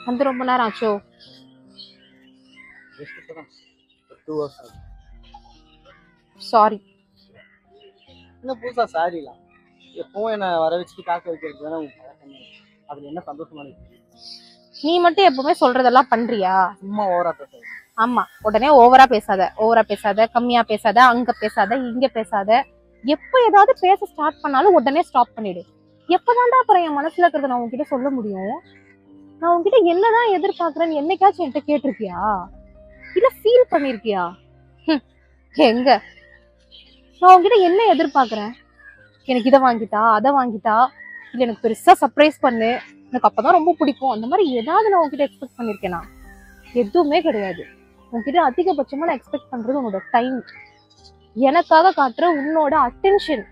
வந்து ரொம்ப நேரம் ஆச்சோ? சாரி. என்ன புதுசா சாரிலாம்? எப்பவும் என்ன வர வச்சுட்டு காக்க வைக்கிறது தானே உங்க பழக்கமே. அதுல என்ன சந்தோஷமான விஷயம்? நீ மட்டும் எப்பவுமே சொல்றதெல்லாம் பண்றியா? சும்மா ஓவரா பேச. ஆமா, உடனே ஓவரா பேசாத, கம்மியா பேசாத, அங்க பேசாத, இங்க பேசாத. எப்ப ஏதாவது பேச ஸ்டார்ட் பண்ணாலும் உடனே ஸ்டாப் பண்ணிடு. எப்பதான்டா அப்புறம் என் மனசுல இருக்கிறத நான் உன்கிட்ட சொல்ல முடியும்? நான் உன்கிட்ட என்னதான் எதிர்பார்க்கறேன்னு என்னைக்காச்சும் என்கிட்ட கேட்டிருக்கியா? இல்ல ஃபீல் பண்ணிருக்கியா? எங்க நான் உன்கிட்ட என்ன எதிர்பார்க்கறேன்? எனக்கு இதை வாங்கிட்டா, அதை வாங்கிட்டா, இல்ல எனக்கு பெருசா சர்ப்ரைஸ் பண்ணு, எனக்கு அப்பதான் ரொம்ப பிடிக்கும், அந்த மாதிரி ஏதாவது நான் உன்கிட்ட எக்ஸ்பெக்ட் பண்ணிருக்கேனா? எதுவுமே கிடையாது. உன்கிட்ட அதிகபட்சமா நான் எக்ஸ்பெக்ட் பண்றது உன்னோட டைம், எனக்காக காட்டுற உன்னோட அட்டென்ஷன்.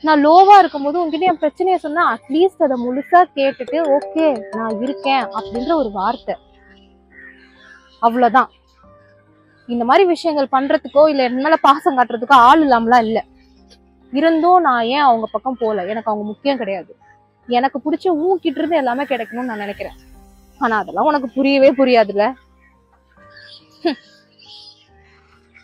நான் லோவா இருக்கும்போது உன்கிட்ட என் பிரச்சனைய சொன்னா அட்லீஸ்ட் அதை முழுசா கேட்டுட்டு ஓகே நான் இருக்கேன் அப்படின்ற ஒரு வார்த்தை, அவ்வளவுதான். இந்த மாதிரி விஷயங்கள் பண்றதுக்கோ இல்ல என் மேல பாசம் காட்டுறதுக்கோ ஆள் இல்லாமலாம் இல்ல. இருந்தும் நான் ஏன் அவங்க பக்கம் போல? எனக்கு அவங்க முக்கியம் கிடையாது. எனக்கு பிடிச்ச ஊக்கிட்டு இருந்து எல்லாமே கிடைக்கணும்னு நான் நினைக்கிறேன். ஆனா அதெல்லாம் உனக்கு புரியவே புரியாதுல்ல.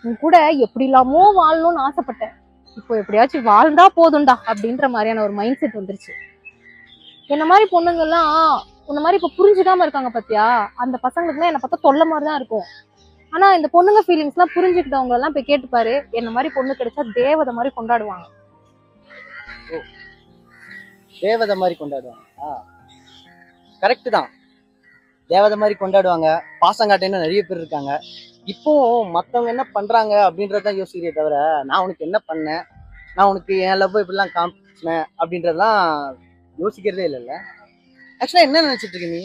உன் கூட எப்படி இல்லாமோ வாழணும்னு ஆசைப்பட்டேன். இப்போ எப்படியாச்சும் வாழ்ந்தா போதும்டா அப்படின்ற மாதிரியான ஒரு மைண்ட் செட் வந்துருச்சு. என்ன மாதிரி பொண்ணுங்கெல்லாம் உன்ன மாதிரி இப்ப புரிஞ்சுக்காம இருக்காங்க பாத்தியா? அந்த பசங்களுக்குலாம் என்ன பார்த்தா தொல்லை மாதிரிதான் இருக்கும். ஆனா இந்த பொண்ணுங்க ஃபீலிங்ஸ் எல்லாம் புரிஞ்சுக்கிட்டவங்க எல்லாம் போய் கேட்டு பாரு, என்ன மாதிரி பொண்ணு கிடைச்சா தேவதை மாதிரி கொண்டாடுவாங்க. தேவதை மாதிரி கொண்டாடுவாங்க. கரெக்ட் தான், தேவதை மாதிரி கொண்டாடுவாங்க. பாசங்காட்டின்னு நிறைய பேர் இருக்காங்க. இப்போ மத்தவங்க என்ன பண்றாங்க அப்படின்றதான் யோசிக்கிறே தவிர நான் உனக்கு என்ன பண்ணேன், நான் உனக்கு என் லவ் இப்படிலாம் காமிச்சேன் அப்படின்றதெல்லாம் யோசிக்கிறதே இல்லைல்ல. ஆக்சுவலா என்ன நினைச்சிட்டு இருக்க நீ?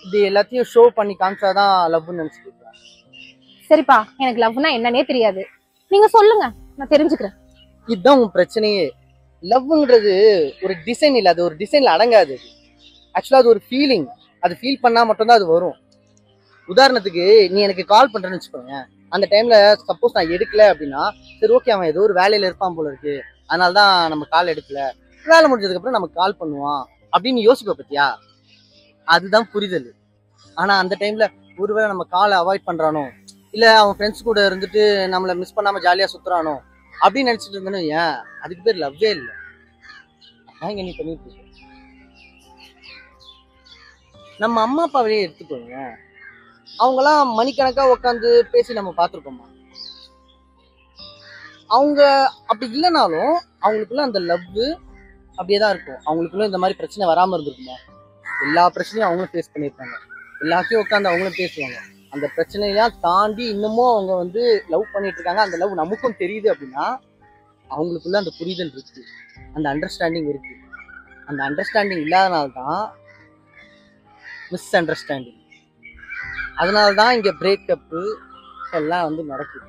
இது எல்லாத்தையும் ஷோ பண்ணி காமிச்சாதான் லவ்னு நினைச்சிட்டு இருக்க? சரிப்பா, எனக்கு லவ்னா என்னன்னே தெரியாது, நீங்க சொல்லுங்க, நான் தெரிஞ்சுக்கிறேன். இதுதான் உன் பிரச்சனையே. லவ்ங்கிறது ஒரு டிசைன் இல்லை, அது ஒரு டிசைன்ல அடங்காது. ஆக்சுவலா அது ஒரு ஃபீலிங். அது ஃபீல் பண்ணா மட்டும்தான் அது வரும். உதாரணத்துக்கு நீ எனக்கு கால் பண்றேன்னு வச்சுக்கோங்க, அந்த டைம்ல சப்போஸ் நான் எடுக்கல அப்படின்னா சரி ஓகே அவன் ஏதோ ஒரு வேலையில இருப்பான் போல இருக்கு, அதனாலதான் நம்ம கால் எடுக்கல, வேலை முடிஞ்சதுக்கு அப்புறம் நமக்கு கால் பண்ணுவான் அப்படின்னு யோசிப்ப பத்தியா? அதுதான் புரிதல். ஆனா அந்த டைம்ல ஒருவேளை நம்ம காலை அவாய்ட் பண்றானோ, இல்ல அவன் ஃப்ரெண்ட்ஸ் கூட இருந்துட்டு நம்மள மிஸ் பண்ணாம ஜாலியா சுத்துறானோ அப்படின்னு நினைச்சிட்டு இருந்தேன்னு ஏன், அதுக்கு பேர் லவ்வே இல்லை. அதான் இங்க நீ பண்ணிட்டு இருக்க. நம்ம அம்மா அப்பாவையே எடுத்துக்கோங்க, அவங்கெல்லாம் மணிக்கணக்கா உட்காந்து பேசி நம்ம பார்த்துருக்கோமா? அவங்க அப்படி இல்லைனாலும் அவங்களுக்குள்ள அந்த லவ் அப்படியேதான் இருக்கும். அவங்களுக்குள்ள இந்த மாதிரி பிரச்சனை வராம இருந்திருக்குமா? எல்லா பிரச்சனையும் அவங்களும் ஃபேஸ் பண்ணியிருக்காங்க. எல்லாத்தையும் உட்காந்து அவங்களும் பேசுவாங்க. அந்த பிரச்சனையெல்லாம் தாண்டி இன்னமும் அவங்க வந்து லவ் பண்ணிட்டு இருக்காங்க. அந்த லவ் நமக்கும் தெரியுது அப்படின்னா அவங்களுக்குள்ள அந்த புரிதல் இருக்கு, அந்த அண்டர்ஸ்டாண்டிங் இருக்கு. அந்த அண்டர்ஸ்டாண்டிங் இல்லாதனால்தான் மிஸ் அண்டர்ஸ்டாண்டிங். அதனால்தான் இங்க பிரேக்கப்பு எல்லாம் வந்து நடக்குது.